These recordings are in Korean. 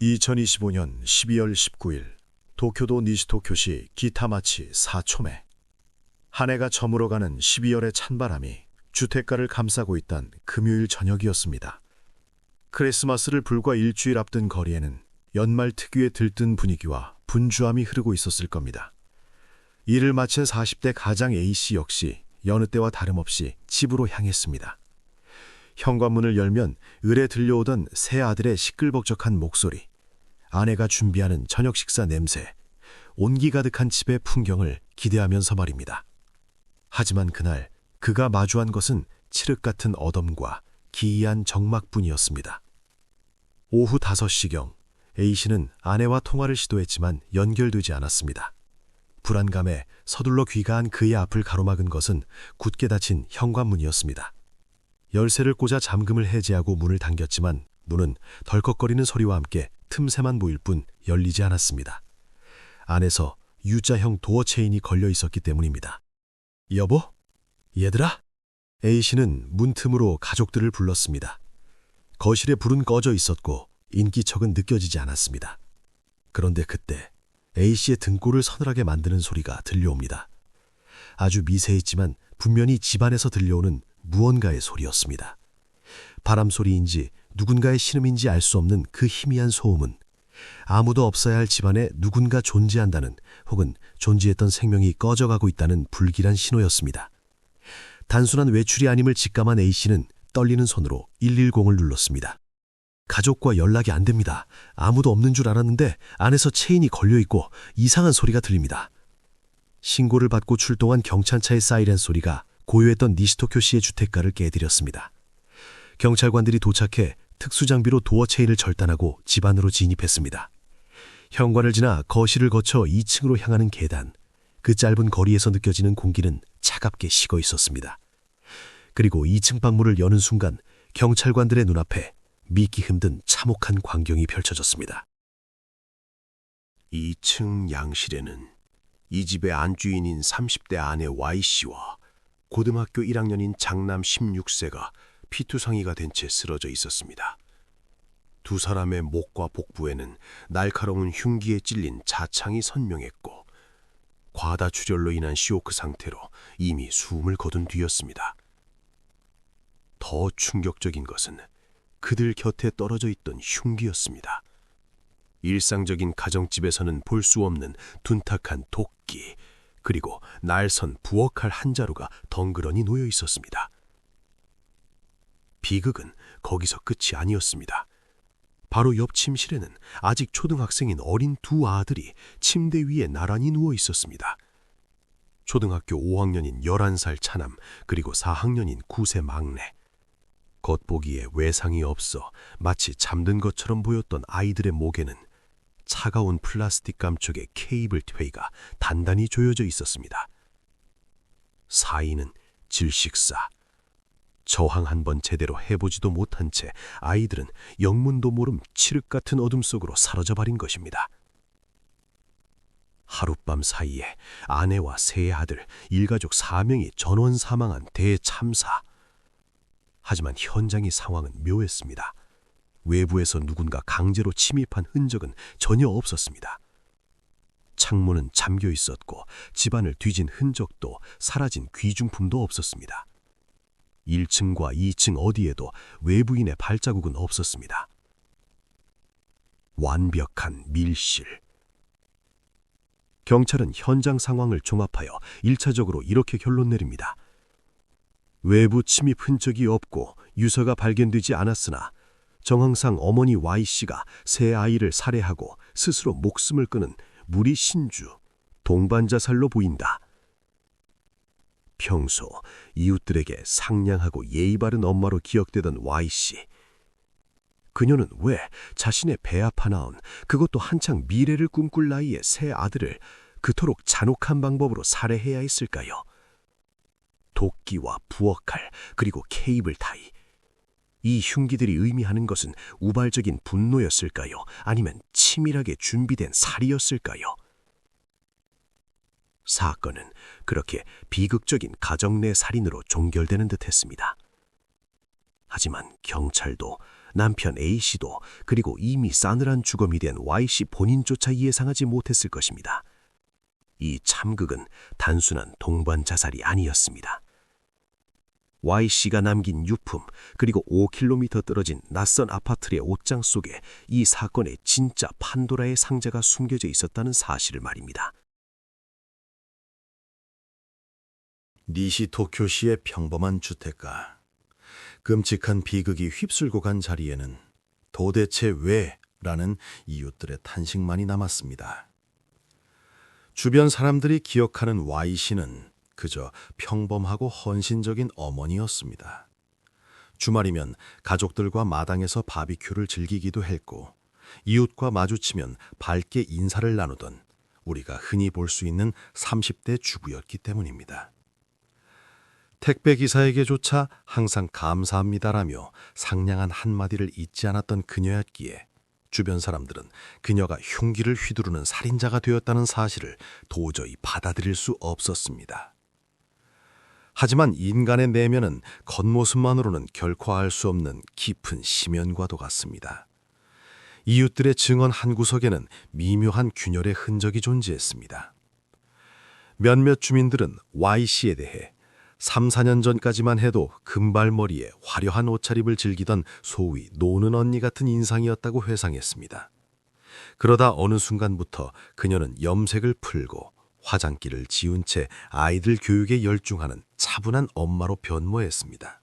2025년 12월 19일 도쿄도 니시토교시 기타마치 4촌에 한 해가 저물어가는 12월의 찬바람이 주택가를 감싸고 있던 금요일 저녁이었습니다. 크리스마스를 불과 일주일 앞둔 거리에는 연말 특유의 들뜬 분위기와 분주함이 흐르고 있었을 겁니다. 일을 마친 40대 가장 A씨 역시 여느 때와 다름없이 집으로 향했습니다. 현관문을 열면 을에 들려오던 새 아들의 시끌벅적한 목소리, 아내가 준비하는 저녁 식사 냄새, 온기 가득한 집의 풍경을 기대하면서 말입니다. 하지만 그날 그가 마주한 것은 칠흑 같은 어둠과 기이한 적막뿐이었습니다. 오후 5시경 A씨는 아내와 통화를 시도했지만 연결되지 않았습니다. 불안감에 서둘러 귀가한 그의 앞을 가로막은 것은 굳게 닫힌 현관문이었습니다. 열쇠를 꽂아 잠금을 해제하고 문을 당겼지만 문은 덜컥거리는 소리와 함께 틈새만 보일 뿐 열리지 않았습니다. 안에서 U자형 도어 체인이 걸려 있었기 때문입니다. 여보? 얘들아? A씨는 문틈으로 가족들을 불렀습니다. 거실에 불은 꺼져 있었고 인기척은 느껴지지 않았습니다. 그런데 그때 A씨의 등골을 서늘하게 만드는 소리가 들려옵니다. 아주 미세했지만 분명히 집안에서 들려오는 무언가의 소리였습니다. 바람 소리인지 누군가의 신음인지 알 수 없는 그 희미한 소음은 아무도 없어야 할 집안에 누군가 존재한다는 혹은 존재했던 생명이 꺼져가고 있다는 불길한 신호였습니다. 단순한 외출이 아님을 직감한 A씨는 떨리는 손으로 110을 눌렀습니다. 가족과 연락이 안 됩니다. 아무도 없는 줄 알았는데 안에서 체인이 걸려있고 이상한 소리가 들립니다. 신고를 받고 출동한 경찰차의 사이렌 소리가 고요했던 니시토쿄 씨의 주택가를 깨뜨렸습니다. 경찰관들이 도착해 특수장비로 도어 체인을 절단하고 집 안으로 진입했습니다. 현관을 지나 거실을 거쳐 2층으로 향하는 계단, 그 짧은 거리에서 느껴지는 공기는 차갑게 식어 있었습니다. 그리고 2층 방문을 여는 순간 경찰관들의 눈앞에 믿기 힘든 참혹한 광경이 펼쳐졌습니다. 2층 양실에는 이 집의 안주인인 30대 아내 Y씨와 고등학교 1학년인 장남 16세가 피투성이가 된 채 쓰러져 있었습니다. 두 사람의 목과 복부에는 날카로운 흉기에 찔린 자창이 선명했고 과다 출혈로 인한 쇼크 상태로 이미 숨을 거둔 뒤였습니다. 더 충격적인 것은 그들 곁에 떨어져 있던 흉기였습니다. 일상적인 가정집에서는 볼 수 없는 둔탁한 도끼, 그리고 날선 부엌칼 한 자루가 덩그러니 놓여 있었습니다. 비극은 거기서 끝이 아니었습니다. 바로 옆 침실에는 아직 초등학생인 어린 두 아들이 침대 위에 나란히 누워 있었습니다. 초등학교 5학년인 11살 차남, 그리고 4학년인 9세 막내. 겉보기에 외상이 없어 마치 잠든 것처럼 보였던 아이들의 목에는 차가운 플라스틱 감촉의 케이블 트레이가 단단히 조여져 있었습니다. 사인은 질식사. 저항 한번 제대로 해보지도 못한 채 아이들은 영문도 모름 칠흑 같은 어둠 속으로 사라져버린 것입니다. 하룻밤 사이에 아내와 세 아들, 일가족 4명이 전원 사망한 대참사. 하지만 현장의 상황은 묘했습니다. 외부에서 누군가 강제로 침입한 흔적은 전혀 없었습니다. 창문은 잠겨 있었고 집안을 뒤진 흔적도 사라진 귀중품도 없었습니다. 1층과 2층 어디에도 외부인의 발자국은 없었습니다. 완벽한 밀실. 경찰은 현장 상황을 종합하여 1차적으로 이렇게 결론 내립니다. 외부 침입 흔적이 없고 유서가 발견되지 않았으나 정황상 어머니 Y씨가 새 아이를 살해하고 스스로 목숨을 끊은 무리 신주, 동반자살로 보인다. 평소 이웃들에게 상냥하고 예의 바른 엄마로 기억되던 Y씨. 그녀는 왜 자신의 배 아파 낳은, 그것도 한창 미래를 꿈꿀 나이의 새 아들을 그토록 잔혹한 방법으로 살해해야 했을까요? 도끼와 부엌칼, 그리고 케이블 타이. 이 흉기들이 의미하는 것은 우발적인 분노였을까요? 아니면 치밀하게 준비된 살이었을까요? 사건은 그렇게 비극적인 가정 내 살인으로 종결되는 듯했습니다. 하지만 경찰도 남편 A씨도 그리고 이미 싸늘한 주검이 된 Y씨 본인조차 예상하지 못했을 것입니다. 이 참극은 단순한 동반 자살이 아니었습니다. Y씨가 남긴 유품, 그리고 5km 떨어진 낯선 아파트의 옷장 속에 이 사건의 진짜 판도라의 상자가 숨겨져 있었다는 사실을 말입니다. 니시토쿄시의 평범한 주택가. 끔찍한 비극이 휩쓸고 간 자리에는 도대체 왜? 라는 이웃들의 탄식만이 남았습니다. 주변 사람들이 기억하는 Y씨는 그저 평범하고 헌신적인 어머니였습니다. 주말이면 가족들과 마당에서 바비큐를 즐기기도 했고, 이웃과 마주치면 밝게 인사를 나누던 우리가 흔히 볼 수 있는 30대 주부였기 때문입니다. 택배기사에게조차 항상 감사합니다라며 상냥한 한마디를 잊지 않았던 그녀였기에 주변 사람들은 그녀가 흉기를 휘두르는 살인자가 되었다는 사실을 도저히 받아들일 수 없었습니다. 하지만 인간의 내면은 겉모습만으로는 결코 알 수 없는 깊은 심연과도 같습니다. 이웃들의 증언 한 구석에는 미묘한 균열의 흔적이 존재했습니다. 몇몇 주민들은 Y씨에 대해 3, 4년 전까지만 해도 금발머리에 화려한 옷차림을 즐기던 소위 노는 언니 같은 인상이었다고 회상했습니다. 그러다 어느 순간부터 그녀는 염색을 풀고 화장기를 지운 채 아이들 교육에 열중하는 차분한 엄마로 변모했습니다.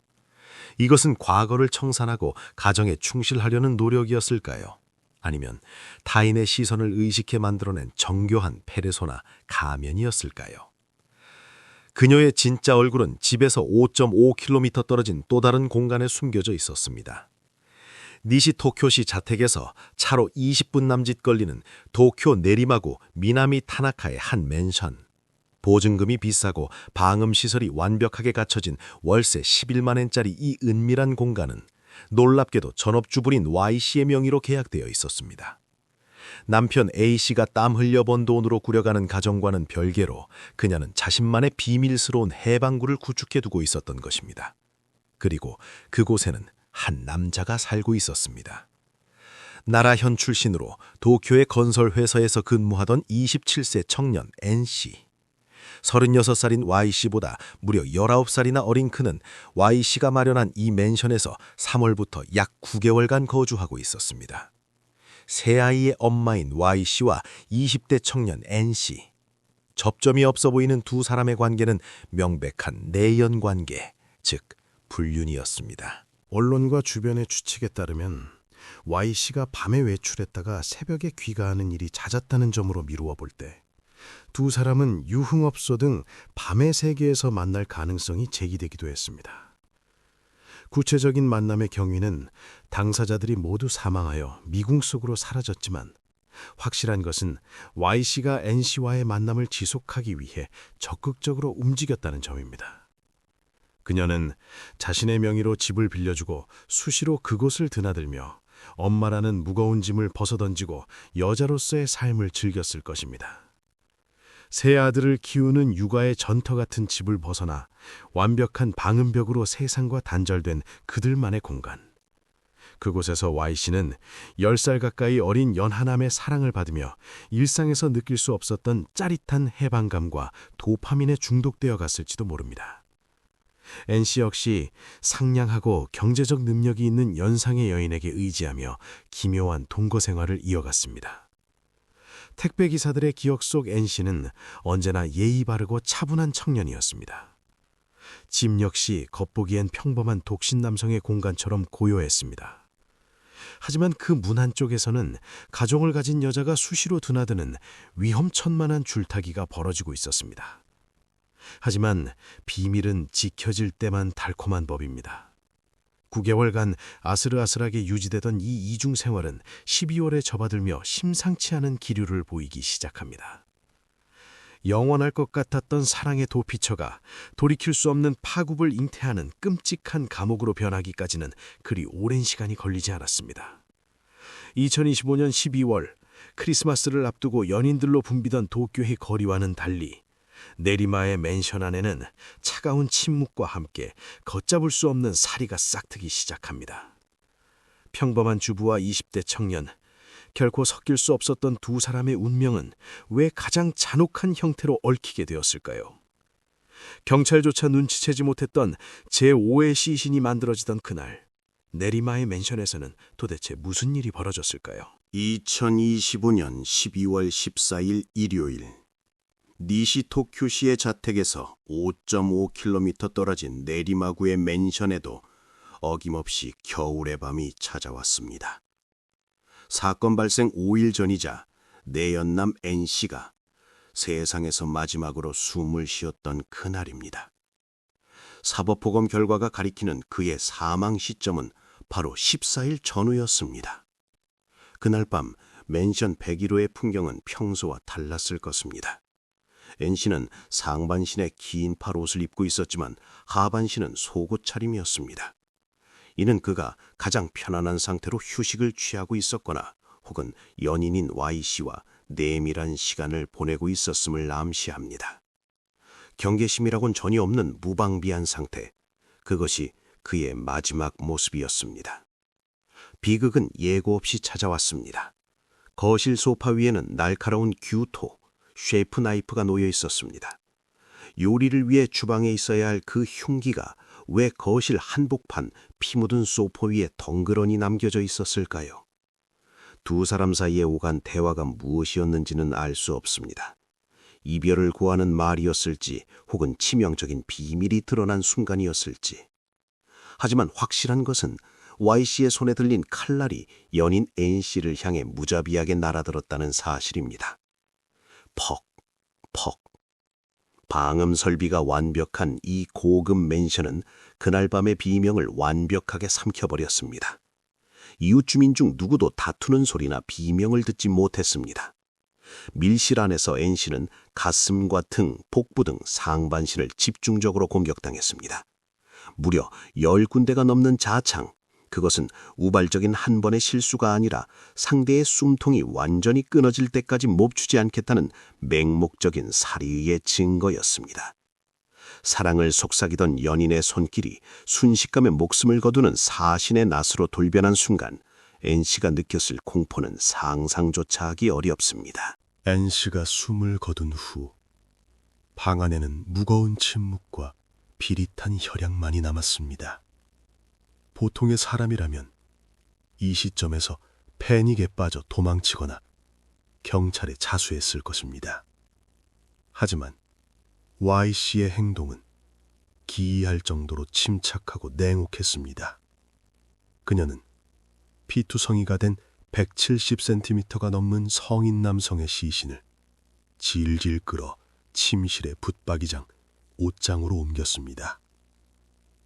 이것은 과거를 청산하고 가정에 충실하려는 노력이었을까요? 아니면 타인의 시선을 의식해 만들어낸 정교한 페르소나 가면이었을까요? 그녀의 진짜 얼굴은 집에서 5.5km 떨어진 또 다른 공간에 숨겨져 있었습니다. 니시토쿄시 자택에서 차로 20분 남짓 걸리는 도쿄 내리마구 미나미 타나카의 한 맨션. 보증금이 비싸고 방음시설이 완벽하게 갖춰진 월세 11만엔짜리 이 은밀한 공간은 놀랍게도 전업주부인 Y씨의 명의로 계약되어 있었습니다. 남편 A씨가 땀 흘려 번 돈으로 꾸려가는 가정과는 별개로 그녀는 자신만의 비밀스러운 해방구를 구축해 두고 있었던 것입니다. 그리고 그곳에는 한 남자가 살고 있었습니다. 나라현 출신으로 도쿄의 건설회사에서 근무하던 27세 청년 N씨. 36살인 Y씨보다 무려 19살이나 어린 그는 Y씨가 마련한 이 맨션에서 3월부터 약 9개월간 거주하고 있었습니다. 세 아이의 엄마인 Y씨와 20대 청년 N씨. 접점이 없어 보이는 두 사람의 관계는 명백한 내연 관계, 즉 불륜이었습니다. 언론과 주변의 추측에 따르면 Y씨가 밤에 외출했다가 새벽에 귀가하는 일이 잦았다는 점으로 미루어 볼 때 두 사람은 유흥업소 등 밤의 세계에서 만날 가능성이 제기되기도 했습니다. 구체적인 만남의 경위는 당사자들이 모두 사망하여 미궁 속으로 사라졌지만 확실한 것은 Y씨가 N씨와의 만남을 지속하기 위해 적극적으로 움직였다는 점입니다. 그녀는 자신의 명의로 집을 빌려주고 수시로 그곳을 드나들며 엄마라는 무거운 짐을 벗어던지고 여자로서의 삶을 즐겼을 것입니다. 세 아들을 키우는 육아의 전터 같은 집을 벗어나 완벽한 방음벽으로 세상과 단절된 그들만의 공간. 그곳에서 Y씨는 10살 가까이 어린 연하남의 사랑을 받으며 일상에서 느낄 수 없었던 짜릿한 해방감과 도파민에 중독되어 갔을지도 모릅니다. N씨 역시 상냥하고 경제적 능력이 있는 연상의 여인에게 의지하며 기묘한 동거 생활을 이어갔습니다. 택배기사들의 기억 속 N씨는 언제나 예의 바르고 차분한 청년이었습니다. 집 역시 겉보기엔 평범한 독신 남성의 공간처럼 고요했습니다. 하지만 그 문 한쪽에서는 가정을 가진 여자가 수시로 드나드는 위험천만한 줄타기가 벌어지고 있었습니다. 하지만 비밀은 지켜질 때만 달콤한 법입니다. 9개월간 아슬아슬하게 유지되던 이 이중 생활은 12월에 접어들며 심상치 않은 기류를 보이기 시작합니다. 영원할 것 같았던 사랑의 도피처가 돌이킬 수 없는 파국을 잉태하는 끔찍한 감옥으로 변하기까지는 그리 오랜 시간이 걸리지 않았습니다. 2025년 12월 크리스마스를 앞두고 연인들로 붐비던 도쿄의 거리와는 달리 내리마의 맨션 안에는 차가운 침묵과 함께 걷잡을 수 없는 사리가 싹트기 시작합니다. 평범한 주부와 20대 청년, 결코 섞일 수 없었던 두 사람의 운명은 왜 가장 잔혹한 형태로 얽히게 되었을까요? 경찰조차 눈치채지 못했던 제5의 시신이 만들어지던 그날, 내리마의 맨션에서는 도대체 무슨 일이 벌어졌을까요? 2025년 12월 14일 일요일, 니시토큐시의 자택에서 5.5km 떨어진 내리마구의 맨션에도 어김없이 겨울의 밤이 찾아왔습니다. 사건 발생 5일 전이자 내연남 N씨가 세상에서 마지막으로 숨을 쉬었던 그날입니다. 사법보검 결과가 가리키는 그의 사망 시점은 바로 14일 전후였습니다. 그날 밤 맨션 101호의 풍경은 평소와 달랐을 것입니다. N씨는 상반신에 긴 팔옷을 입고 있었지만 하반신은 속옷 차림이었습니다. 이는 그가 가장 편안한 상태로 휴식을 취하고 있었거나 혹은 연인인 Y씨와 내밀한 시간을 보내고 있었음을 암시합니다. 경계심이라곤 전혀 없는 무방비한 상태, 그것이 그의 마지막 모습이었습니다. 비극은 예고 없이 찾아왔습니다. 거실 소파 위에는 날카로운 규토, 쉐프 나이프가 놓여 있었습니다. 요리를 위해 주방에 있어야 할 그 흉기가 왜 거실 한복판 피 묻은 소파 위에 덩그러니 남겨져 있었을까요? 두 사람 사이에 오간 대화가 무엇이었는지는 알 수 없습니다. 이별을 고하는 말이었을지 혹은 치명적인 비밀이 드러난 순간이었을지. 하지만 확실한 것은 Y씨의 손에 들린 칼날이 연인 N씨를 향해 무자비하게 날아들었다는 사실입니다. 퍽, 퍽. 방음 설비가 완벽한 이 고급 맨션은 그날 밤의 비명을 완벽하게 삼켜버렸습니다. 이웃 주민 중 누구도 다투는 소리나 비명을 듣지 못했습니다. 밀실 안에서 N씨는 가슴과 등, 복부 등 상반신을 집중적으로 공격당했습니다. 무려 10군데가 넘는 자창, 그것은 우발적인 한 번의 실수가 아니라 상대의 숨통이 완전히 끊어질 때까지 멈추지 않겠다는 맹목적인 살의의 증거였습니다. 사랑을 속삭이던 연인의 손길이 순식간에 목숨을 거두는 사신의 낫으로 돌변한 순간 N씨가 느꼈을 공포는 상상조차 하기 어렵습니다. N씨가 숨을 거둔 후 방 안에는 무거운 침묵과 비릿한 혈양만이 남았습니다. 보통의 사람이라면 이 시점에서 패닉에 빠져 도망치거나 경찰에 자수했을 것입니다. 하지만 Y씨의 행동은 기이할 정도로 침착하고 냉혹했습니다. 그녀는 피투성이가 된 170cm가 넘는 성인 남성의 시신을 질질 끌어 침실의 붙박이장 옷장으로 옮겼습니다.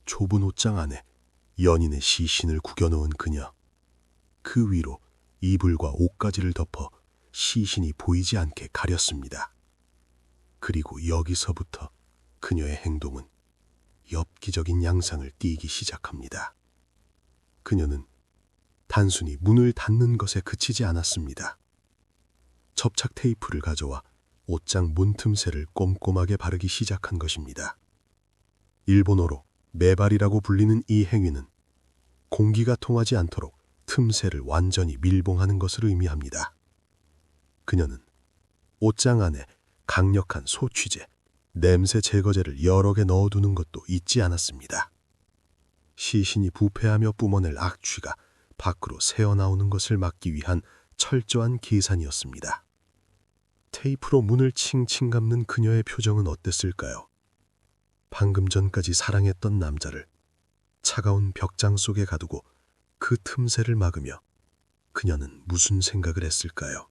좁은 옷장 안에 연인의 시신을 구겨놓은 그녀, 그 위로 이불과 옷가지를 덮어 시신이 보이지 않게 가렸습니다. 그리고 여기서부터 그녀의 행동은 엽기적인 양상을 띠기 시작합니다. 그녀는 단순히 문을 닫는 것에 그치지 않았습니다. 접착 테이프를 가져와 옷장 문틈새를 꼼꼼하게 바르기 시작한 것입니다. 일본어로 매발이라고 불리는 이 행위는 공기가 통하지 않도록 틈새를 완전히 밀봉하는 것을 의미합니다. 그녀는 옷장 안에 강력한 소취제, 냄새 제거제를 여러 개 넣어두는 것도 잊지 않았습니다. 시신이 부패하며 뿜어낼 악취가 밖으로 새어나오는 것을 막기 위한 철저한 계산이었습니다. 테이프로 문을 칭칭 감는 그녀의 표정은 어땠을까요? 방금 전까지 사랑했던 남자를 차가운 벽장 속에 가두고 그 틈새를 막으며 그녀는 무슨 생각을 했을까요?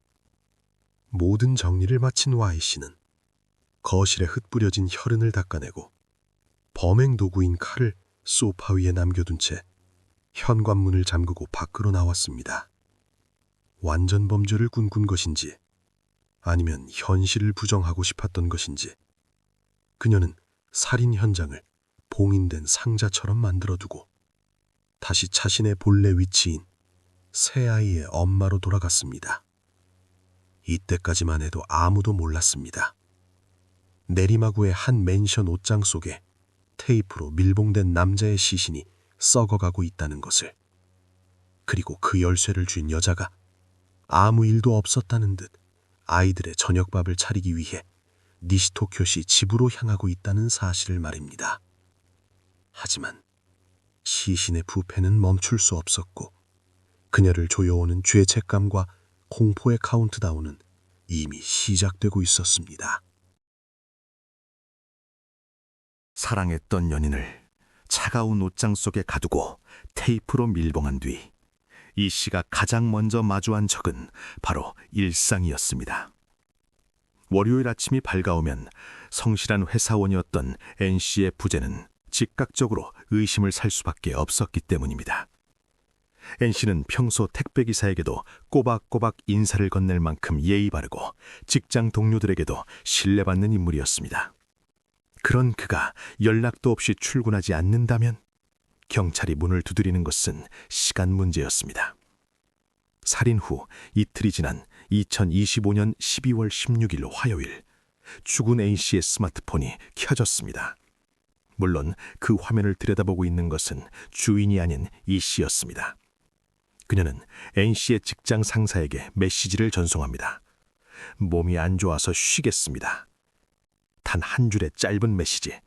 모든 정리를 마친 Y씨는 거실에 흩뿌려진 혈흔을 닦아내고 범행 도구인 칼을 소파 위에 남겨둔 채 현관문을 잠그고 밖으로 나왔습니다. 완전 범죄를 꿈꾼 것인지 아니면 현실을 부정하고 싶었던 것인지 그녀는 살인 현장을 봉인된 상자처럼 만들어두고 다시 자신의 본래 위치인 새아이의 엄마로 돌아갔습니다. 이때까지만 해도 아무도 몰랐습니다. 내리마구의 한 맨션 옷장 속에 테이프로 밀봉된 남자의 시신이 썩어가고 있다는 것을. 그리고 그 열쇠를 쥔 여자가 아무 일도 없었다는 듯 아이들의 저녁밥을 차리기 위해 니시토교시 집으로 향하고 있다는 사실을 말입니다. 하지만 시신의 부패는 멈출 수 없었고 그녀를 조여오는 죄책감과 공포의 카운트다운은 이미 시작되고 있었습니다. 사랑했던 연인을 차가운 옷장 속에 가두고 테이프로 밀봉한 뒤 이 씨가 가장 먼저 마주한 적은 바로 일상이었습니다. 월요일 아침이 밝아오면 성실한 회사원이었던 N 씨의 부재는 즉각적으로 의심을 살 수밖에 없었기 때문입니다. N 씨는 평소 택배기사에게도 꼬박꼬박 인사를 건넬 만큼 예의 바르고 직장 동료들에게도 신뢰받는 인물이었습니다. 그런 그가 연락도 없이 출근하지 않는다면 경찰이 문을 두드리는 것은 시간 문제였습니다. 살인 후 이틀이 지난 2025년 12월 16일 화요일, 죽은 A씨의 스마트폰이 켜졌습니다. 물론 그 화면을 들여다보고 있는 것은 주인이 아닌 이씨였습니다. 그녀는 N씨의 직장 상사에게 메시지를 전송합니다. 몸이 안 좋아서 쉬겠습니다. 단 한 줄의 짧은 메시지.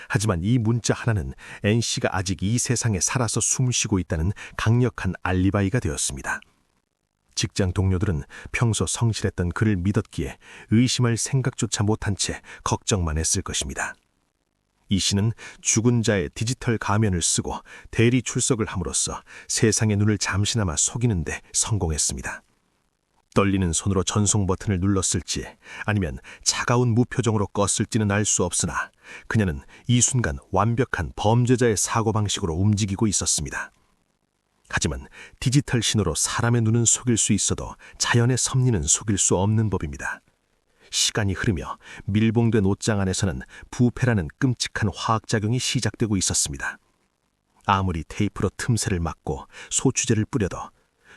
하지만 이 문자 하나는 N씨가 아직 이 세상에 살아서 숨쉬고 있다는 강력한 알리바이가 되었습니다. 직장 동료들은 평소 성실했던 그를 믿었기에 의심할 생각조차 못한 채 걱정만 했을 것입니다. 이 씨는 죽은 자의 디지털 가면을 쓰고 대리 출석을 함으로써 세상의 눈을 잠시나마 속이는 데 성공했습니다. 떨리는 손으로 전송 버튼을 눌렀을지 아니면 차가운 무표정으로 껐을지는 알 수 없으나 그녀는 이 순간 완벽한 범죄자의 사고방식으로 움직이고 있었습니다. 하지만 디지털 신호로 사람의 눈은 속일 수 있어도 자연의 섭리는 속일 수 없는 법입니다. 시간이 흐르며 밀봉된 옷장 안에서는 부패라는 끔찍한 화학작용이 시작되고 있었습니다. 아무리 테이프로 틈새를 막고 소추제를 뿌려도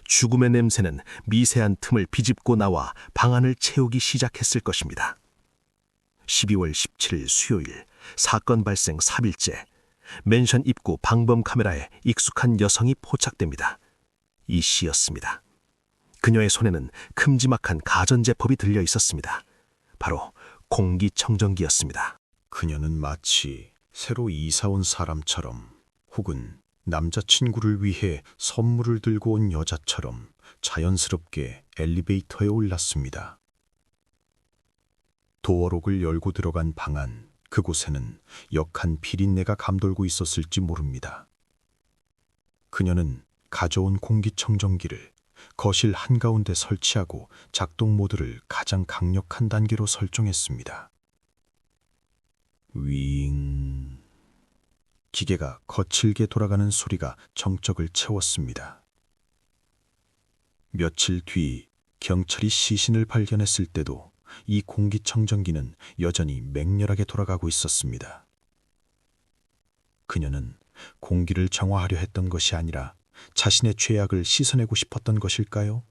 죽음의 냄새는 미세한 틈을 비집고 나와 방안을 채우기 시작했을 것입니다. 12월 17일 수요일, 사건 발생 3일째, 맨션 입구 방범 카메라에 익숙한 여성이 포착됩니다. 이 씨였습니다. 그녀의 손에는 큼지막한 가전제법이 들려 있었습니다. 바로 공기청정기였습니다. 그녀는 마치 새로 이사 온 사람처럼 혹은 남자친구를 위해 선물을 들고 온 여자처럼 자연스럽게 엘리베이터에 올랐습니다. 도어록을 열고 들어간 방 안, 그곳에는 역한 비린내가 감돌고 있었을지 모릅니다. 그녀는 가져온 공기청정기를 거실 한가운데 설치하고 작동 모드를 가장 강력한 단계로 설정했습니다. 윙. 기계가 거칠게 돌아가는 소리가 정적을 채웠습니다. 며칠 뒤 경찰이 시신을 발견했을 때도 이 공기청정기는 여전히 맹렬하게 돌아가고 있었습니다. 그녀는 공기를 정화하려 했던 것이 아니라 자신의 죄악을 씻어내고 싶었던 것일까요?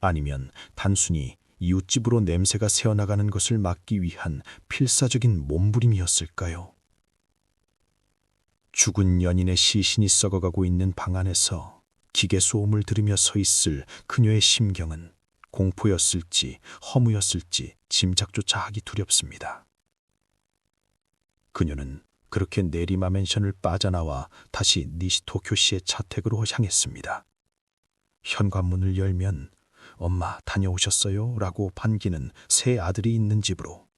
아니면 단순히 이웃집으로 냄새가 새어나가는 것을 막기 위한 필사적인 몸부림이었을까요? 죽은 연인의 시신이 썩어가고 있는 방 안에서 기계 소음을 들으며 서 있을 그녀의 심경은 공포였을지 허무였을지 짐작조차 하기 두렵습니다. 그녀는 그렇게 네리마 맨션을 빠져나와 다시 니시토교시의 자택으로 향했습니다. 현관문을 열면 "엄마 다녀오셨어요?" 라고 반기는 새 아들이 있는 집으로.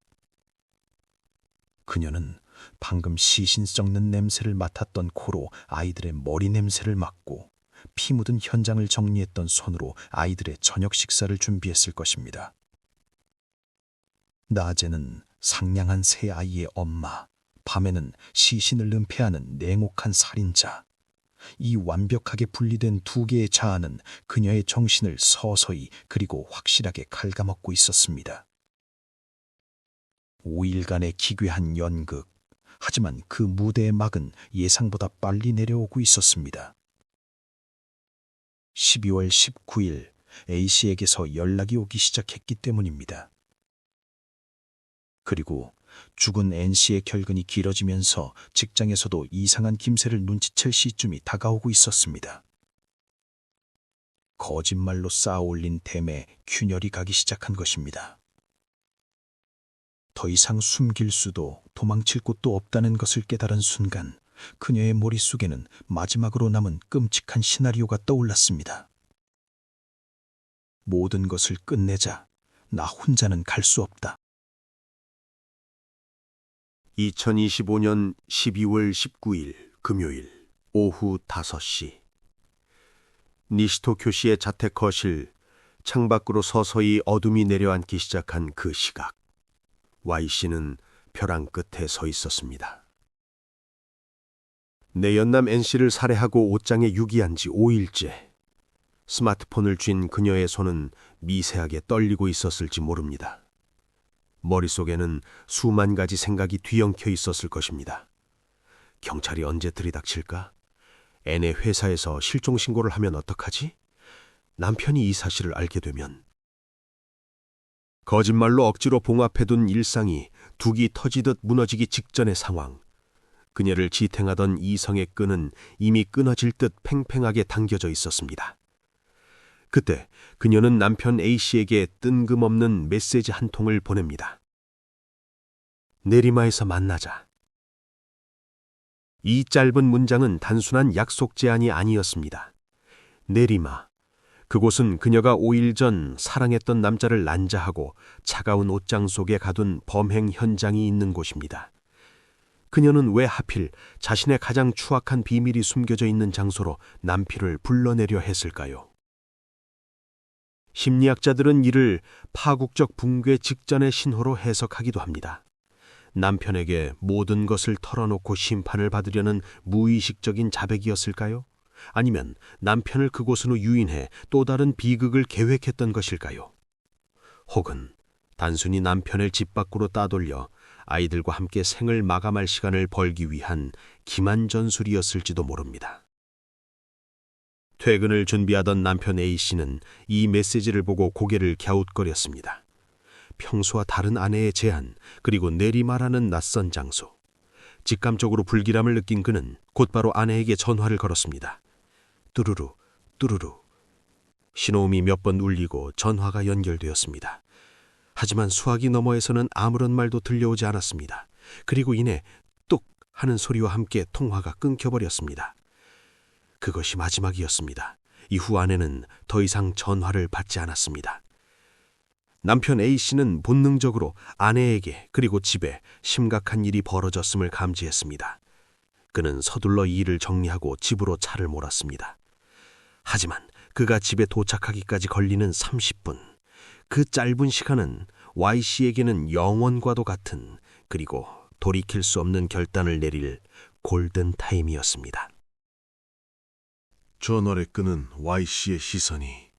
그녀는 방금 시신 썩는 냄새를 맡았던 코로 아이들의 머리 냄새를 맡고 피 묻은 현장을 정리했던 손으로 아이들의 저녁 식사를 준비했을 것입니다. 낮에는 상냥한 새 아이의 엄마, 밤에는 시신을 은폐하는 냉혹한 살인자. 이 완벽하게 분리된 두 개의 자아는 그녀의 정신을 서서히 그리고 확실하게 갉아먹고 있었습니다. 5일간의 기괴한 연극. 하지만 그 무대의 막은 예상보다 빨리 내려오고 있었습니다. 12월 19일 A씨에게서 연락이 오기 시작했기 때문입니다. 그리고 죽은 N씨의 결근이 길어지면서 직장에서도 이상한 김새를 눈치챌 시점이 다가오고 있었습니다. 거짓말로 쌓아올린 댐에 균열이 가기 시작한 것입니다. 더 이상 숨길 수도 도망칠 곳도 없다는 것을 깨달은 순간 그녀의 머릿속에는 마지막으로 남은 끔찍한 시나리오가 떠올랐습니다. 모든 것을 끝내자. 나 혼자는 갈 수 없다. 2025년 12월 19일 금요일 오후 5시 니시토 교시의 자택 거실, 창밖으로 서서히 어둠이 내려앉기 시작한 그 시각, Y씨는 벼랑 끝에 서 있었습니다. 내연남 N씨를 살해하고 옷장에 유기한 지 5일째. 스마트폰을 쥔 그녀의 손은 미세하게 떨리고 있었을지 모릅니다. 머릿속에는 수만 가지 생각이 뒤엉켜 있었을 것입니다. 경찰이 언제 들이닥칠까? N의 회사에서 실종 신고를 하면 어떡하지? 남편이 이 사실을 알게 되면. 거짓말로 억지로 봉합해둔 일상이 둑이 터지듯 무너지기 직전의 상황. 그녀를 지탱하던 이성의 끈은 이미 끊어질 듯 팽팽하게 당겨져 있었습니다. 그때 그녀는 남편 A씨에게 뜬금없는 메시지 한 통을 보냅니다. 내리마에서 만나자. 이 짧은 문장은 단순한 약속 제안이 아니었습니다. 내리마. 그곳은 그녀가 5일 전 사랑했던 남자를 난자하고 차가운 옷장 속에 가둔 범행 현장이 있는 곳입니다. 그녀는 왜 하필 자신의 가장 추악한 비밀이 숨겨져 있는 장소로 남편을 불러내려 했을까요? 심리학자들은 이를 파국적 붕괴 직전의 신호로 해석하기도 합니다. 남편에게 모든 것을 털어놓고 심판을 받으려는 무의식적인 자백이었을까요? 아니면 남편을 그곳으로 유인해 또 다른 비극을 계획했던 것일까요? 혹은 단순히 남편을 집 밖으로 따돌려 아이들과 함께 생을 마감할 시간을 벌기 위한 기만 전술이었을지도 모릅니다. 퇴근을 준비하던 남편 A씨는 이 메시지를 보고 고개를 갸웃거렸습니다. 평소와 다른 아내의 제안, 그리고 내리마라는 낯선 장소. 직감적으로 불길함을 느낀 그는 곧바로 아내에게 전화를 걸었습니다. 뚜루루, 뚜루루. 신호음이 몇 번 울리고 전화가 연결되었습니다. 하지만 수화기 너머에서는 아무런 말도 들려오지 않았습니다. 그리고 이내 뚝 하는 소리와 함께 통화가 끊겨버렸습니다. 그것이 마지막이었습니다. 이후 아내는 더 이상 전화를 받지 않았습니다. 남편 A씨는 본능적으로 아내에게 그리고 집에 심각한 일이 벌어졌음을 감지했습니다. 그는 서둘러 일을 정리하고 집으로 차를 몰았습니다. 하지만 그가 집에 도착하기까지 걸리는 30분, 그 짧은 시간은 Y씨에게는 영원과도 같은, 그리고 돌이킬 수 없는 결단을 내릴 골든타임이었습니다. 전화를 끄는 Y씨의 시선이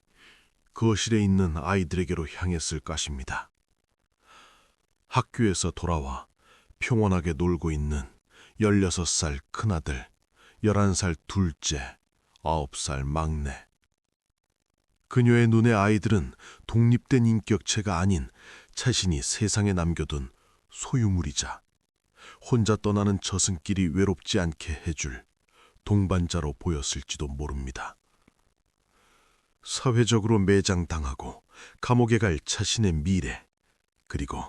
거실에 있는 아이들에게로 향했을 것입니다. 학교에서 돌아와 평온하게 놀고 있는 16살 큰아들, 11살 둘째, 9살 막내. 그녀의 눈에 아이들은 독립된 인격체가 아닌 자신이 세상에 남겨둔 소유물이자 혼자 떠나는 저승길이 외롭지 않게 해줄 동반자로 보였을지도 모릅니다. 사회적으로 매장당하고 감옥에 갈 자신의 미래, 그리고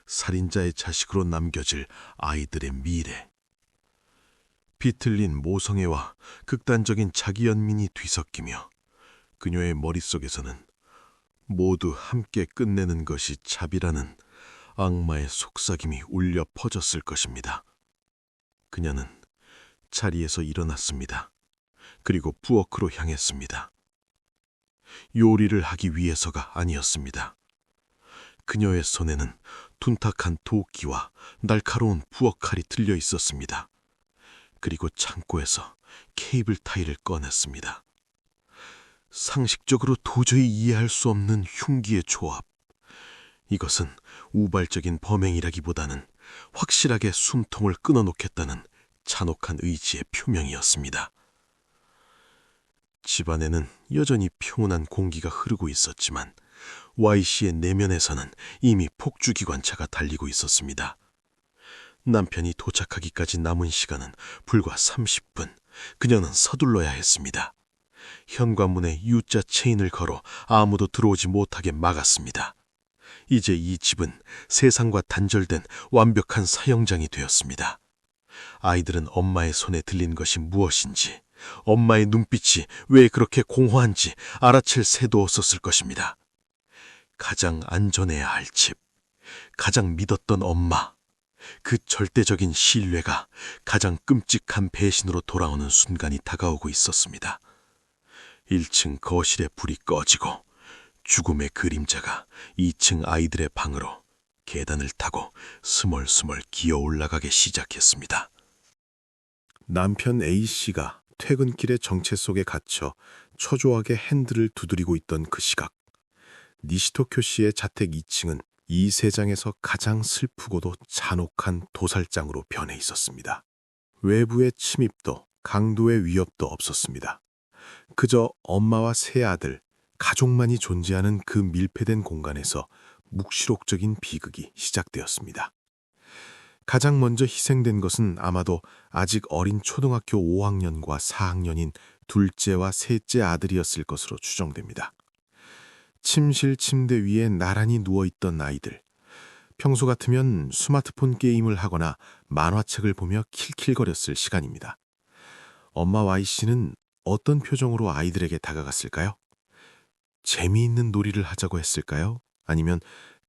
살인자의 자식으로 남겨질 아이들의 미래. 비틀린 모성애와 극단적인 자기연민이 뒤섞이며 그녀의 머릿속에서는 모두 함께 끝내는 것이 잡이라는 악마의 속삭임이 울려 퍼졌을 것입니다. 그녀는 자리에서 일어났습니다. 그리고 부엌으로 향했습니다. 요리를 하기 위해서가 아니었습니다. 그녀의 손에는 둔탁한 도끼와 날카로운 부엌칼이 들려 있었습니다. 그리고 창고에서 케이블 타이를 꺼냈습니다. 상식적으로 도저히 이해할 수 없는 흉기의 조합. 이것은 우발적인 범행이라기보다는 확실하게 숨통을 끊어놓겠다는 잔혹한 의지의 표명이었습니다. 집안에는 여전히 평온한 공기가 흐르고 있었지만 Y씨의 내면에서는 이미 폭주기관차가 달리고 있었습니다. 남편이 도착하기까지 남은 시간은 불과 30분. 그녀는 서둘러야 했습니다. 현관문에 U자 체인을 걸어 아무도 들어오지 못하게 막았습니다. 이제 이 집은 세상과 단절된 완벽한 사형장이 되었습니다. 아이들은 엄마의 손에 들린 것이 무엇인지, 엄마의 눈빛이 왜 그렇게 공허한지 알아챌 새도 없었을 것입니다. 가장 안전해야 할 집, 가장 믿었던 엄마, 그 절대적인 신뢰가 가장 끔찍한 배신으로 돌아오는 순간이 다가오고 있었습니다. 1층 거실의 불이 꺼지고 죽음의 그림자가 2층 아이들의 방으로 계단을 타고 스멀스멀 기어 올라가기 시작했습니다. 남편 A씨가 퇴근길의 정체 속에 갇혀 초조하게 핸들을 두드리고 있던 그 시각, 니시토쿄 씨의 자택 2층은 이 세상에서 가장 슬프고도 잔혹한 도살장으로 변해 있었습니다. 외부의 침입도 강도의 위협도 없었습니다. 그저 엄마와 세 아들, 가족만이 존재하는 그 밀폐된 공간에서 묵시록적인 비극이 시작되었습니다. 가장 먼저 희생된 것은 아마도 아직 어린 초등학교 5학년과 4학년인 둘째와 셋째 아들이었을 것으로 추정됩니다. 침실 침대 위에 나란히 누워있던 아이들. 평소 같으면 스마트폰 게임을 하거나 만화책을 보며 킬킬거렸을 시간입니다. 엄마 Y씨는 어떤 표정으로 아이들에게 다가갔을까요? 재미있는 놀이를 하자고 했을까요? 아니면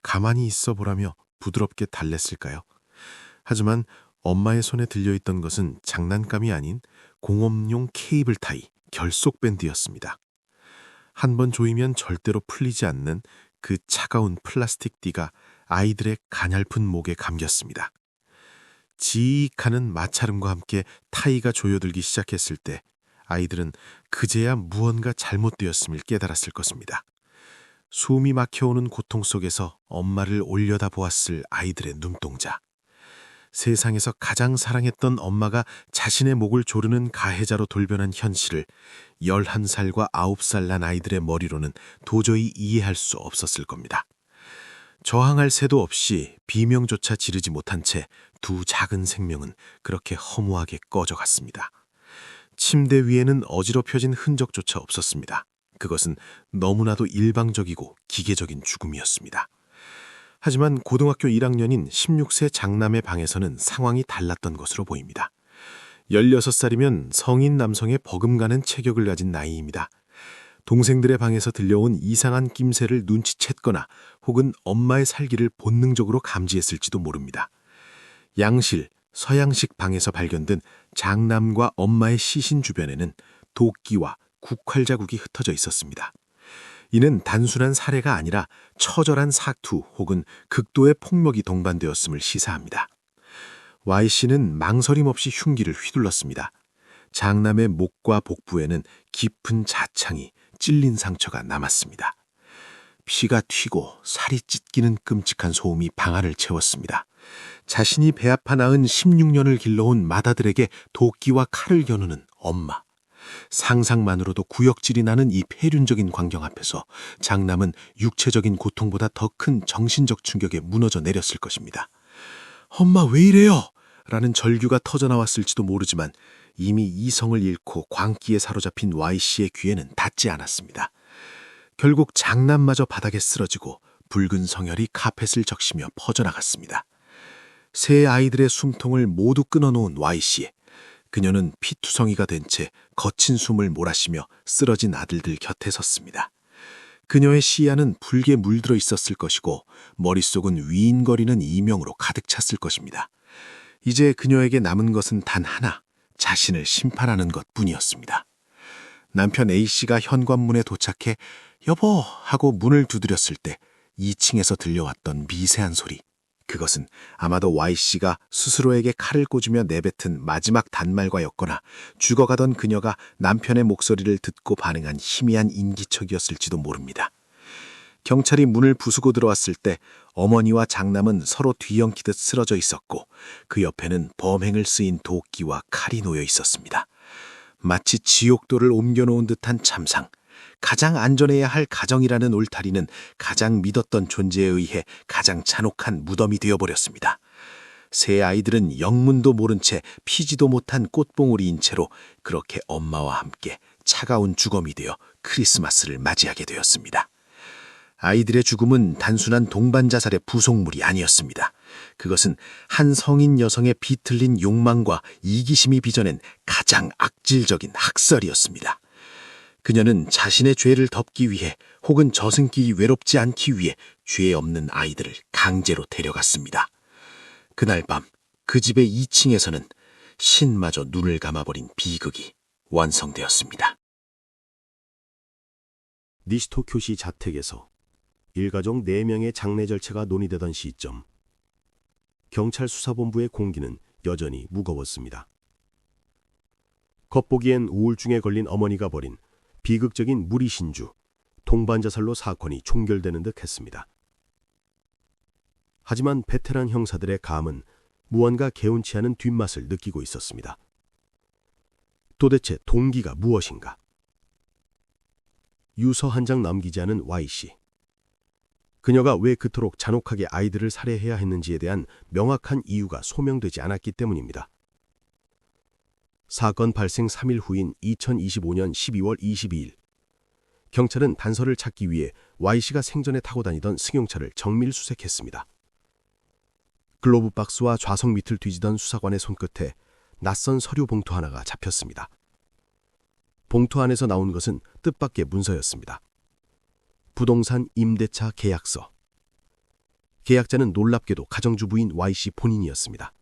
가만히 있어 보라며 부드럽게 달랬을까요? 하지만 엄마의 손에 들려있던 것은 장난감이 아닌 공업용 케이블 타이, 결속 밴드였습니다. 한 번 조이면 절대로 풀리지 않는 그 차가운 플라스틱 띠가 아이들의 가냘픈 목에 감겼습니다. 지익하는 마찰음과 함께 타이가 조여들기 시작했을 때 아이들은 그제야 무언가 잘못되었음을 깨달았을 것입니다. 숨이 막혀오는 고통 속에서 엄마를 올려다보았을 아이들의 눈동자. 세상에서 가장 사랑했던 엄마가 자신의 목을 조르는 가해자로 돌변한 현실을 11살과 9살 난 아이들의 머리로는 도저히 이해할 수 없었을 겁니다. 저항할 새도 없이 비명조차 지르지 못한 채 두 작은 생명은 그렇게 허무하게 꺼져갔습니다. 침대 위에는 어지럽혀진 흔적조차 없었습니다. 그것은 너무나도 일방적이고 기계적인 죽음이었습니다. 하지만 고등학교 1학년인 16세 장남의 방에서는 상황이 달랐던 것으로 보입니다. 16살이면 성인 남성의 버금가는 체격을 가진 나이입니다. 동생들의 방에서 들려온 이상한 낌새를 눈치챘거나 혹은 엄마의 살기를 본능적으로 감지했을지도 모릅니다. 양실, 서양식 방에서 발견된 장남과 엄마의 시신 주변에는 도끼와 국활 자국이 흩어져 있었습니다. 이는 단순한 살해가 아니라 처절한 사투 혹은 극도의 폭력이 동반되었음을 시사합니다. Y씨는 망설임 없이 흉기를 휘둘렀습니다. 장남의 목과 복부에는 깊은 자창이 찔린 상처가 남았습니다. 피가 튀고 살이 찢기는 끔찍한 소음이 방 안을 채웠습니다. 자신이 배 아파 낳은 16년을 길러온 맏아들에게 도끼와 칼을 겨누는 엄마. 상상만으로도 구역질이 나는 이 폐륜적인 광경 앞에서 장남은 육체적인 고통보다 더 큰 정신적 충격에 무너져 내렸을 것입니다. 엄마 왜 이래요? 라는 절규가 터져나왔을지도 모르지만 이미 이성을 잃고 광기에 사로잡힌 Y씨의 귀에는 닿지 않았습니다. 결국 장남마저 바닥에 쓰러지고 붉은 성혈이 카펫을 적시며 퍼져나갔습니다. 세 아이들의 숨통을 모두 끊어놓은 Y씨. 그녀는 피투성이가 된 채 거친 숨을 몰아쉬며 쓰러진 아들들 곁에 섰습니다. 그녀의 시야는 붉게 물들어 있었을 것이고 머릿속은 위인거리는 이명으로 가득 찼을 것입니다. 이제 그녀에게 남은 것은 단 하나, 자신을 심판하는 것뿐이었습니다. 남편 A씨가 현관문에 도착해 여보 하고 문을 두드렸을 때 2층에서 들려왔던 미세한 소리. 그것은 아마도 Y씨가 스스로에게 칼을 꽂으며 내뱉은 마지막 단말과였거나 죽어가던 그녀가 남편의 목소리를 듣고 반응한 희미한 인기척이었을지도 모릅니다. 경찰이 문을 부수고 들어왔을 때 어머니와 장남은 서로 뒤엉키듯 쓰러져 있었고 그 옆에는 범행을 쓰인 도끼와 칼이 놓여 있었습니다. 마치 지옥도를 옮겨놓은 듯한 참상. 가장 안전해야 할 가정이라는 울타리는 가장 믿었던 존재에 의해 가장 잔혹한 무덤이 되어버렸습니다. 세 아이들은 영문도 모른 채 피지도 못한 꽃봉오리인 채로 그렇게 엄마와 함께 차가운 주검이 되어 크리스마스를 맞이하게 되었습니다. 아이들의 죽음은 단순한 동반 자살의 부속물이 아니었습니다. 그것은 한 성인 여성의 비틀린 욕망과 이기심이 빚어낸 가장 악질적인 학살이었습니다. 그녀는 자신의 죄를 덮기 위해 혹은 저승길이 외롭지 않기 위해 죄 없는 아이들을 강제로 데려갔습니다. 그날 밤 그 집의 2층에서는 신마저 눈을 감아버린 비극이 완성되었습니다. 니시토 교시 자택에서 일가족 4명의 장례 절차가 논의되던 시점, 경찰 수사본부의 공기는 여전히 무거웠습니다. 겉보기엔 우울증에 걸린 어머니가 벌인 비극적인 무리신주, 동반자살로 사건이 종결되는 듯 했습니다. 하지만 베테랑 형사들의 감은 무언가 개운치 않은 뒷맛을 느끼고 있었습니다. 도대체 동기가 무엇인가? 유서 한 장 남기지 않은 Y씨. 그녀가 왜 그토록 잔혹하게 아이들을 살해해야 했는지에 대한 명확한 이유가 소명되지 않았기 때문입니다. 사건 발생 3일 후인 2025년 12월 22일, 경찰은 단서를 찾기 위해 Y씨가 생전에 타고 다니던 승용차를 정밀 수색했습니다. 글로브 박스와 좌석 밑을 뒤지던 수사관의 손끝에 낯선 서류 봉투 하나가 잡혔습니다. 봉투 안에서 나온 것은 뜻밖의 문서였습니다. 부동산 임대차 계약서. 계약자는 놀랍게도 가정주부인 Y씨 본인이었습니다.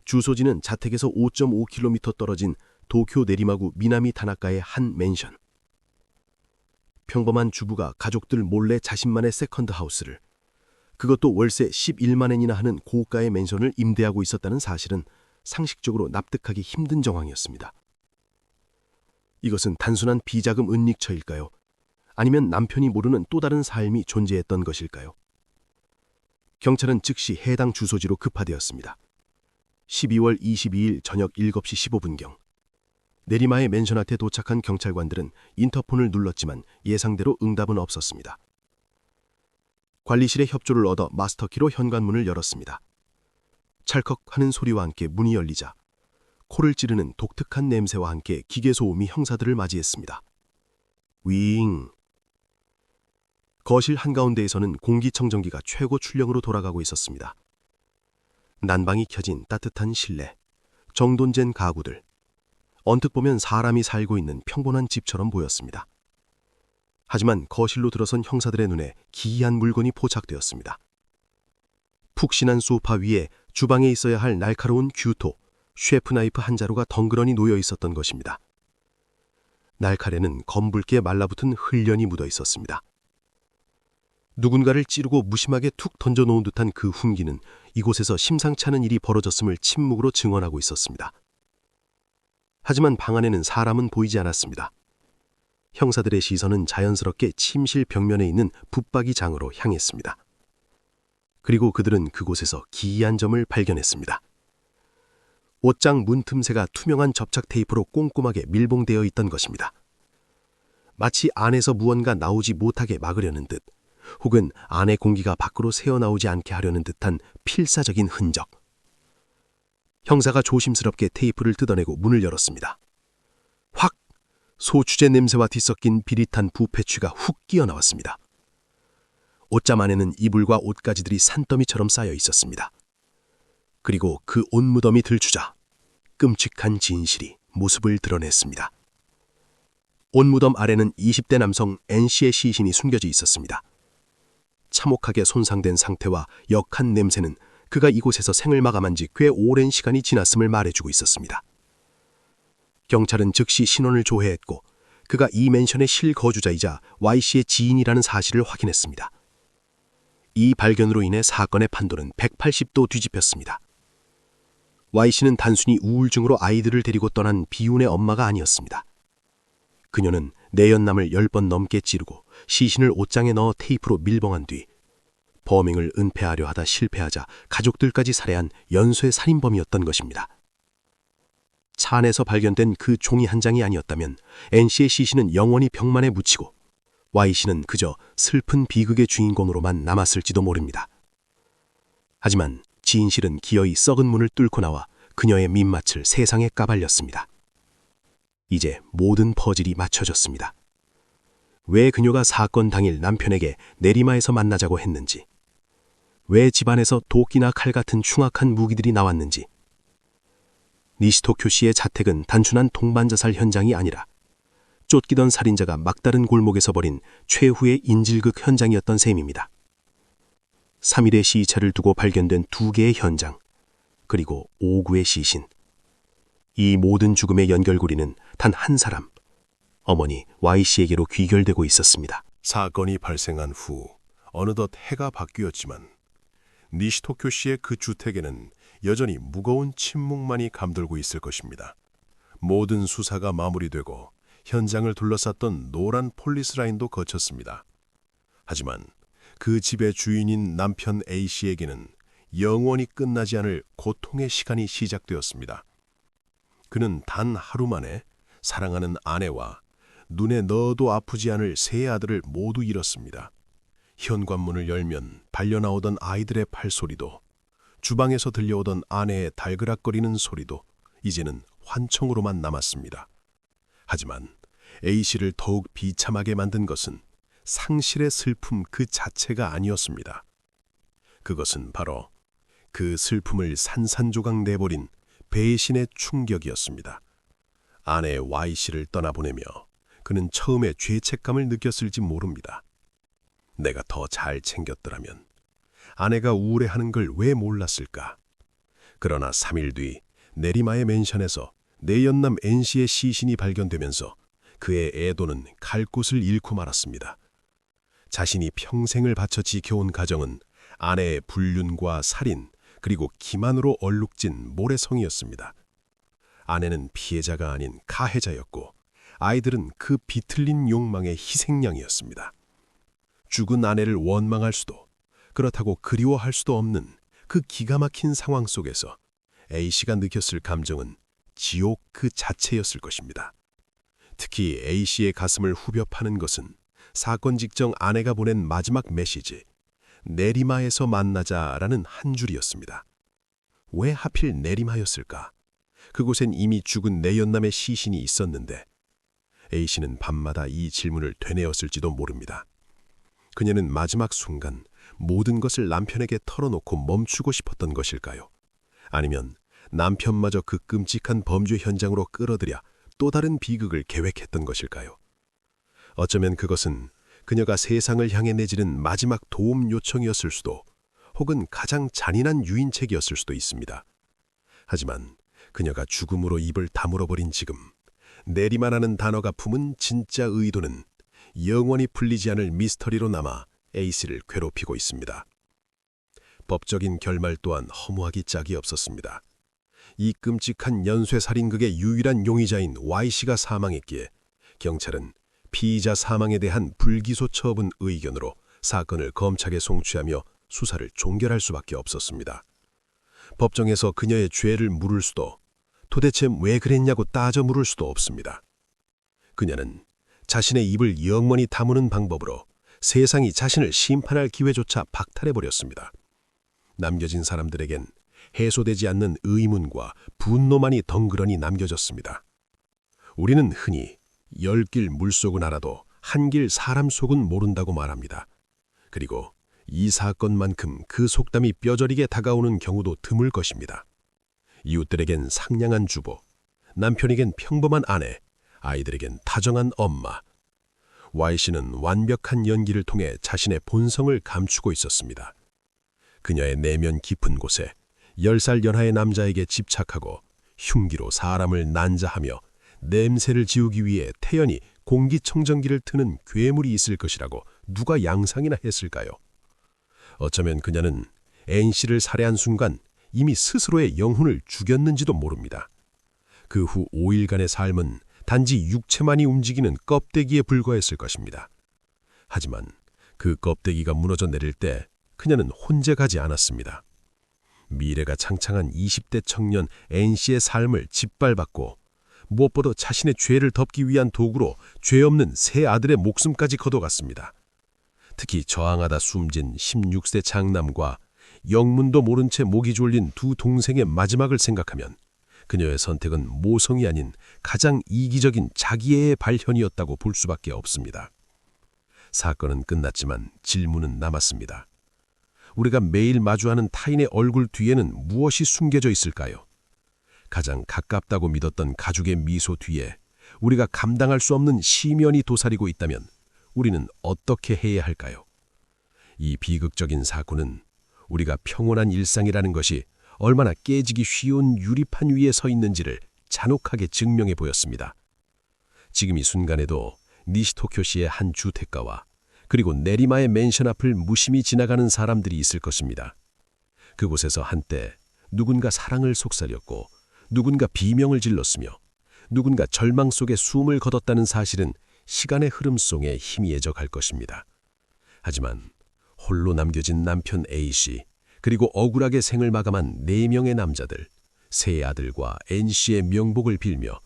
주소지는 자택에서 5.5km 떨어진 도쿄 내리마구 미나미 다나카의 한 맨션. 평범한 주부가 가족들 몰래 자신만의 세컨드 하우스를, 그것도 월세 11만 엔이나 하는 고가의 맨션을 임대하고 있었다는 사실은 상식적으로 납득하기 힘든 정황이었습니다. 이것은 단순한 비자금 은닉처일까요? 아니면 남편이 모르는 또 다른 삶이 존재했던 것일까요? 경찰은 즉시 해당 주소지로 급파되었습니다. 12월 22일 저녁 7시 15분경. 내리마의 맨션 앞에 도착한 경찰관들은 인터폰을 눌렀지만 예상대로 응답은 없었습니다. 관리실의 협조를 얻어 마스터키로 현관문을 열었습니다. 찰컥 하는 소리와 함께 문이 열리자 코를 찌르는 독특한 냄새와 함께 기계소음이 형사들을 맞이했습니다. 윙. 거실 한가운데에서는 공기청정기가 최고 출력으로 돌아가고 있었습니다. 난방이 켜진 따뜻한 실내, 정돈된 가구들. 언뜻 보면 사람이 살고 있는 평범한 집처럼 보였습니다. 하지만 거실로 들어선 형사들의 눈에 기이한 물건이 포착되었습니다. 푹신한 소파 위에 주방에 있어야 할 날카로운 규토, 셰프 나이프 한 자루가 덩그러니 놓여 있었던 것입니다. 날칼에는 검붉게 말라붙은 흘련이 묻어 있었습니다. 누군가를 찌르고 무심하게 툭 던져놓은 듯한 그 훈기는 이곳에서 심상치 않은 일이 벌어졌음을 침묵으로 증언하고 있었습니다. 하지만 방 안에는 사람은 보이지 않았습니다. 형사들의 시선은 자연스럽게 침실 벽면에 있는 붙박이 장으로 향했습니다. 그리고 그들은 그곳에서 기이한 점을 발견했습니다. 옷장 문틈새가 투명한 접착 테이프로 꼼꼼하게 밀봉되어 있던 것입니다. 마치 안에서 무언가 나오지 못하게 막으려는 듯, 혹은 안의 공기가 밖으로 새어나오지 않게 하려는 듯한 필사적인 흔적. 형사가 조심스럽게 테이프를 뜯어내고 문을 열었습니다. 확! 소주제 냄새와 뒤섞인 비릿한 부패취가 훅 끼어나왔습니다. 옷잠 안에는 이불과 옷가지들이 산더미처럼 쌓여 있었습니다. 그리고 그 옷무덤이 들추자 끔찍한 진실이 모습을 드러냈습니다. 옷무덤 아래는 20대 남성 N씨의 시신이 숨겨져 있었습니다. 참혹하게 손상된 상태와 역한 냄새는 그가 이곳에서 생을 마감한 지 꽤 오랜 시간이 지났음을 말해주고 있었습니다. 경찰은 즉시 신원을 조회했고 그가 이 맨션의 실거주자이자 Y씨의 지인이라는 사실을 확인했습니다. 이 발견으로 인해 사건의 판도는 180도 뒤집혔습니다. Y씨는 단순히 우울증으로 아이들을 데리고 떠난 비운의 엄마가 아니었습니다. 그녀는 내연남을 10번 넘게 찌르고 시신을 옷장에 넣어 테이프로 밀봉한 뒤 범행을 은폐하려 하다 실패하자 가족들까지 살해한 연쇄 살인범이었던 것입니다. 차 안에서 발견된 그 종이 한 장이 아니었다면 N씨의 시신은 영원히 벽만에 묻히고 Y씨는 그저 슬픈 비극의 주인공으로만 남았을지도 모릅니다. 하지만 진실은 기어이 썩은 문을 뚫고 나와 그녀의 민낯을 세상에 까발렸습니다. 이제 모든 퍼즐이 맞춰졌습니다. 왜 그녀가 사건 당일 남편에게 내리마에서 만나자고 했는지, 왜 집안에서 도끼나 칼 같은 흉악한 무기들이 나왔는지, 니시토 교시의 자택은 단순한 동반자살 현장이 아니라 쫓기던 살인자가 막다른 골목에서 벌인 최후의 인질극 현장이었던 셈입니다. 3일의 시체를 두고 발견된 2개의 현장, 그리고 5구의 시신. 이 모든 죽음의 연결고리는 단 한 사람, 어머니 Y씨에게로 귀결되고 있었습니다. 사건이 발생한 후 어느덧 해가 바뀌었지만 니시토 씨의 그 주택에는 여전히 무거운 침묵만이 감돌고 있을 것입니다. 모든 수사가 마무리되고 현장을 둘러쌌던 노란 폴리스 라인도 거쳤습니다. 하지만 그 집의 주인인 남편 A씨에게는 영원히 끝나지 않을 고통의 시간이 시작되었습니다. 그는 단 하루 만에 사랑하는 아내와 눈에 넣어도 아프지 않을 세 아들을 모두 잃었습니다. 현관문을 열면 발려나오던 아이들의 팔소리도, 주방에서 들려오던 아내의 달그락거리는 소리도 이제는 환청으로만 남았습니다. 하지만 A씨를 더욱 비참하게 만든 것은 상실의 슬픔 그 자체가 아니었습니다. 그것은 바로 그 슬픔을 산산조각 내버린 배신의 충격이었습니다. 아내 Y씨를 떠나보내며 그는 처음에 죄책감을 느꼈을지 모릅니다. 내가 더 잘 챙겼더라면, 아내가 우울해하는 걸 왜 몰랐을까? 그러나 3일 뒤 내리마의 맨션에서 내연남 N씨의 시신이 발견되면서 그의 애도는 갈 곳을 잃고 말았습니다. 자신이 평생을 바쳐 지켜온 가정은 아내의 불륜과 살인, 그리고 기만으로 얼룩진 모래성이었습니다. 아내는 피해자가 아닌 가해자였고, 아이들은 그 비틀린 욕망의 희생양이었습니다. 죽은 아내를 원망할 수도, 그렇다고 그리워할 수도 없는 그 기가 막힌 상황 속에서 A씨가 느꼈을 감정은 지옥 그 자체였을 것입니다. 특히 A씨의 가슴을 후벼 파는 것은 사건 직전 아내가 보낸 마지막 메시지, 내리마에서 만나자라는 한 줄이었습니다. 왜 하필 내리마였을까? 그곳엔 이미 죽은 내연남의 시신이 있었는데 A씨는 밤마다 이 질문을 되뇌었을지도 모릅니다. 그녀는 마지막 순간 모든 것을 남편에게 털어놓고 멈추고 싶었던 것일까요? 아니면 남편마저 그 끔찍한 범죄 현장으로 끌어들여 또 다른 비극을 계획했던 것일까요? 어쩌면 그것은 그녀가 세상을 향해 내지는 마지막 도움 요청이었을 수도, 혹은 가장 잔인한 유인책이었을 수도 있습니다. 하지만 그녀가 죽음으로 입을 다물어버린 지금, 내리마라는 단어가 품은 진짜 의도는 영원히 풀리지 않을 미스터리로 남아 A씨를 괴롭히고 있습니다. 법적인 결말 또한 허무하기 짝이 없었습니다. 이 끔찍한 연쇄살인극의 유일한 용의자인 Y씨가 사망했기에 경찰은 피의자 사망에 대한 불기소 처분 의견으로 사건을 검찰에 송치하며 수사를 종결할 수밖에 없었습니다. 법정에서 그녀의 죄를 물을 수도, 도대체 왜 그랬냐고 따져 물을 수도 없습니다. 그녀는 자신의 입을 영원히 다무는 방법으로 세상이 자신을 심판할 기회조차 박탈해버렸습니다. 남겨진 사람들에겐 해소되지 않는 의문과 분노만이 덩그러니 남겨졌습니다. 우리는 흔히 10길 물속은 알아도 한 길 사람 속은 모른다고 말합니다. 그리고 이 사건만큼 그 속담이 뼈저리게 다가오는 경우도 드물 것입니다. 이웃들에겐 상냥한 주부, 남편에겐 평범한 아내, 아이들에겐 다정한 엄마. Y씨는 완벽한 연기를 통해 자신의 본성을 감추고 있었습니다. 그녀의 내면 깊은 곳에 10살 연하의 남자에게 집착하고 흉기로 사람을 난자하며 냄새를 지우기 위해 태연히 공기청정기를 트는 괴물이 있을 것이라고 누가 양상이나 했을까요? 어쩌면 그녀는 N씨를 살해한 순간 이미 스스로의 영혼을 죽였는지도 모릅니다. 그 후 5일간의 삶은 단지 육체만이 움직이는 껍데기에 불과했을 것입니다. 하지만 그 껍데기가 무너져 내릴 때 그녀는 혼자 가지 않았습니다. 미래가 창창한 20대 청년 N씨의 삶을 짓밟았고, 무엇보다 자신의 죄를 덮기 위한 도구로 죄 없는 세 아들의 목숨까지 거둬갔습니다. 특히 저항하다 숨진 16세 장남과 영문도 모른 채 목이 졸린 두 동생의 마지막을 생각하면 그녀의 선택은 모성이 아닌 가장 이기적인 자기애의 발현이었다고 볼 수밖에 없습니다. 사건은 끝났지만 질문은 남았습니다. 우리가 매일 마주하는 타인의 얼굴 뒤에는 무엇이 숨겨져 있을까요? 가장 가깝다고 믿었던 가족의 미소 뒤에 우리가 감당할 수 없는 시면이 도사리고 있다면 우리는 어떻게 해야 할까요? 이 비극적인 사고는 우리가 평온한 일상이라는 것이 얼마나 깨지기 쉬운 유리판 위에 서 있는지를 잔혹하게 증명해 보였습니다. 지금 이 순간에도 니시토쿄시의 한 주택가와 그리고 내리마의 맨션 앞을 무심히 지나가는 사람들이 있을 것입니다. 그곳에서 한때 누군가 사랑을 속삭였고 누군가 비명을 질렀으며 누군가 절망 속에 숨을 거뒀다는 사실은 시간의 흐름 속에 희미해져 갈 것입니다. 하지만 홀로 남겨진 남편 A씨, 그리고 억울하게 생을 마감한 4명의 남자들, 세 아들과 N씨의 명복을 빌며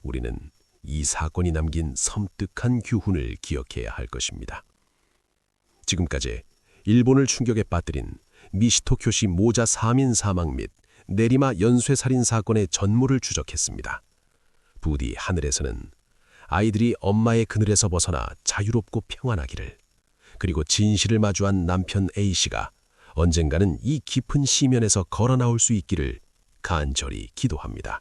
우리는 이 사건이 남긴 섬뜩한 교훈을 기억해야 할 것입니다. 지금까지 일본을 충격에 빠뜨린 니시토쿄시 모자 3인 사망 및 내리마 연쇄살인 사건의 전모를 추적했습니다. 부디 하늘에서는 아이들이 엄마의 그늘에서 벗어나 자유롭고 평안하기를, 그리고 진실을 마주한 남편 A씨가 언젠가는 이 깊은 시면에서 걸어 나올 수 있기를 간절히 기도합니다.